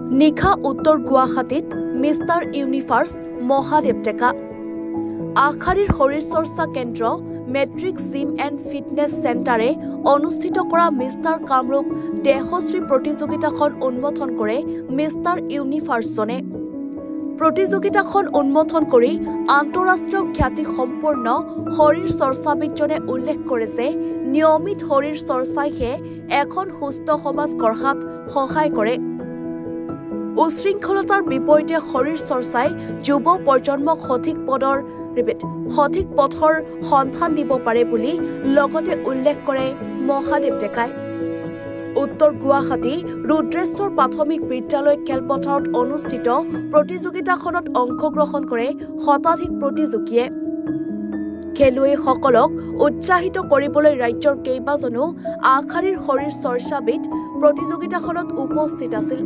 নিশা উত্তৰ গুৱাহাটীত mister universe Mahadev ডেকা আখাৰীৰ শৰীৰ চৰ্চা কেন্দ্ৰ মেট্ৰিক জিম এণ্ড ফিটনেছ চেণ্টাৰে অনুষ্ঠিত কৰা মিষ্টাৰ কামৰূপ দেহশ্ৰী প্ৰতিযোগিতাখন উন্মোচন কৰে মিষ্টাৰ ইউনিভাৰ্ছজনে প্ৰতিযোগিতাখন উন্মোচন কৰি আন্তঃৰাষ্ট্ৰীয় খ্যাতি সম্পূৰ্ণ শৰীৰ চৰ্চাবিদজনে উল্লেখ কৰিছে নিয়মিত শৰীৰ চৰ্চাইহে এখন সুস্থ সমাজ গঢ়াত সহায় কৰে উশৃংখলতাৰ বিপৰীতে শৰীৰ চৰ্চাই যুৱ প্ৰজন্মক সঠিক পথৰ সন্ধান দিব পাৰে বুলি লগতে উল্লেখ কৰে মহাদেৱ ডেকাই উত্তৰ গুৱাহাটী ৰুদ্ৰেশ্বৰ প্ৰাথমিক বিদ্যালয় খেলপথাৰত অনুষ্ঠিত প্ৰতিযোগিতাখনত অংশগ্ৰহণ কৰে শতাধিক প্ৰতিযোগীয়ে খেলুৱৈসকলক উৎসাহিত কৰিবলৈ ৰাজ্যৰ কেইবাজনো আখাৰীৰ শৰীৰ চৰ্চাবিদ প্ৰতিযোগিতাখনত উপস্থিত আছিল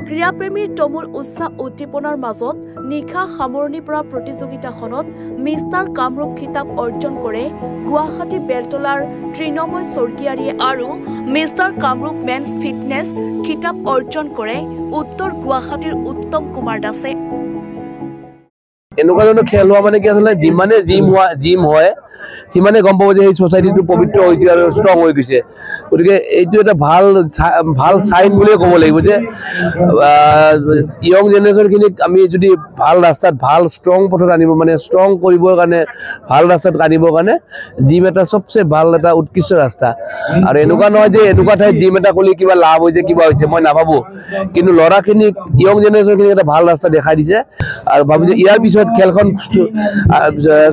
ক্ৰীড়াপ্ৰেমীৰ তমুল উৎসাহ উদ্দীপনাৰ মাজত নিশা সামৰণি পৰা প্ৰতিযোগিতাখনত মিষ্টাৰ কামৰূপ খিতাপ অৰ্জন কৰে গুৱাহাটী বেলতলাৰ তৃণময় স্বৰ্গীয়াৰীয়ে আৰু মিষ্টাৰ কামৰূপ মেন্স ফিটনেছ খিতাপ অৰ্জন কৰে উত্তৰ গুৱাহাটীৰ উত্তম কুমাৰ দাসে এনেকুৱা ধৰণৰ খেল হোৱা মানে কি আচলতে যিমানে জিম হয় সিমানে গম পাব যে এই সোসাইটিটো পবিত্ৰ হৈছে আৰু ষ্ট্ৰং হৈ গৈছে গতিকে এইটো এটা ভাল সাইন বুলিয়ে ক'ব লাগিব যে ইয়ং জেনেৰেশ্যনখিনিক আমি যদি ভাল ৰাস্তাত ভাল ষ্ট্ৰং পথত আনিব মানে ষ্ট্ৰং কৰিবৰ কাৰণে ভাল ৰাস্তাত আনিবৰ কাৰণে জিম এটা চবচে ভাল এটা উৎকৃষ্ট ৰাস্তা আৰু এনেকুৱা নহয় যে এনেকুৱা ঠাইত জিম এটা খুলি কিবা লাভ হৈছে কিবা হৈছে মই নাভাবো কিন্তু ল'ৰাখিনিক ইয়ং জেনেৰেশ্যনখিনিক এটা ভাল ৰাস্তা দেখাই দিছে আৰু ভাবো যে ইয়াৰ পিছত খেলখন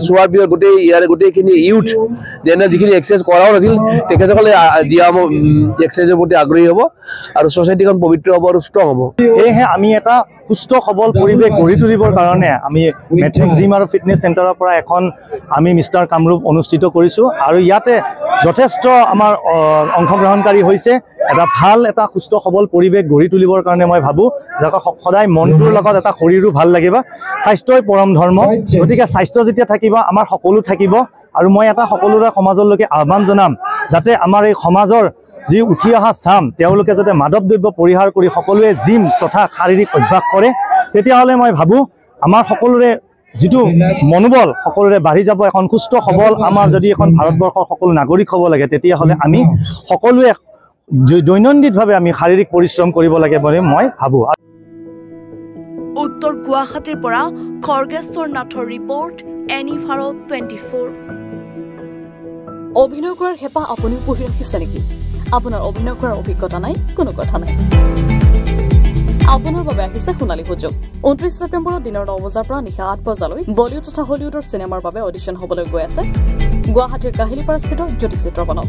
চোৱাৰ পিছত গোটেইখিনি ইউথ যেনে যিখিনি এক্সাৰচাইজ কৰাও নাছিল তেখেতসকলে দিয়া এক্সাৰচাইজৰ প্ৰতি আগ্ৰহী হ'ব আৰু ছ'চাইটিখন পবিত্ৰ হ'ব আৰু ষ্ট্ৰং হ'ব সেয়েহে আমি এটা সুস্থ সবল পৰিৱেশ গঢ়ি তুলিবৰ কাৰণে আমি মেট্ৰিক জিম আৰু ফিটনেছ চেণ্টাৰৰ পৰা এখন আমি মিষ্টাৰ কামৰূপ অনুষ্ঠিত কৰিছোঁ আৰু ইয়াতে যথেষ্ট আমাৰ অংশগ্ৰহণকাৰী হৈছে এটা সুস্থ সবল পৰিৱেশ গঢ়ি তুলিবৰ কাৰণে মই ভাবোঁ যে সদায় মনটোৰ লগত এটা শৰীৰো ভাল লাগিব স্বাস্থ্যই পৰম ধৰ্ম গতিকে স্বাস্থ্য যেতিয়া থাকিব আমাৰ সকলো থাকিব আৰু মই এটা সকলোৰে সমাজলৈকে আহ্বান জনাম যাতে আমাৰ এই সমাজৰ যি উঠি অহা চাম তেওঁলোকে যাতে মাদক দ্ৰব্য পৰিহাৰ কৰি সকলোৱে জিম তথা শাৰীৰিক অভ্যাস কৰে তেতিয়াহ'লে মই ভাবোঁ আমাৰ সকলোৰে যিটো মনোবল সকলোৰে বাঢ়ি যাব এখন সুস্থ সবল আমাৰ যদি এখন ভাৰতবৰ্ষৰ সকলো নাগৰিক হ'ব লাগে তেতিয়াহ'লে আমি সকলোৱে দৈনন্দিনভাৱে আমি শাৰীৰিক পৰিশ্ৰম কৰিব লাগে বুলি মই ভাবোঁ উত্তৰ গুৱাহাটীৰ পৰা খৰ্গেশ্বৰ নাথৰ ৰিপৰ্ট এনিভাৰো 24 অভিনয় কৰাৰ হেঁপাহ আপুনিও পঢ়ি ৰাখিছে নেকি আপোনাৰ অভিনয় কৰাৰ অভিজ্ঞতা নাই কোনো কথা নাই আপোনাৰ বাবে আহিছে সোণালী সুযোগ 29 ছেপ্টেম্বৰত দিনৰ 9 বজাৰ পৰা নিশা 8 বজালৈ বলিউড তথা হলিউডৰ চিনেমাৰ বাবে অডিশ্যন হ'বলৈ গৈ আছে গুৱাহাটীৰ কাহিলীপাৰাস্থিত জ্যোতি চিত্ৰবনত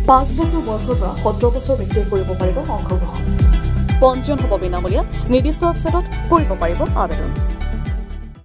5 বছৰ বয়সৰ পৰা 17 বছৰ ব্যক্তিয়ে কৰিব পাৰিব অংশগ্ৰহণ পঞ্জীয়ন হ'ব বিনামূলীয়া নিৰ্দিষ্ট ৱেবছাইটত কৰিব পাৰিব আবেদন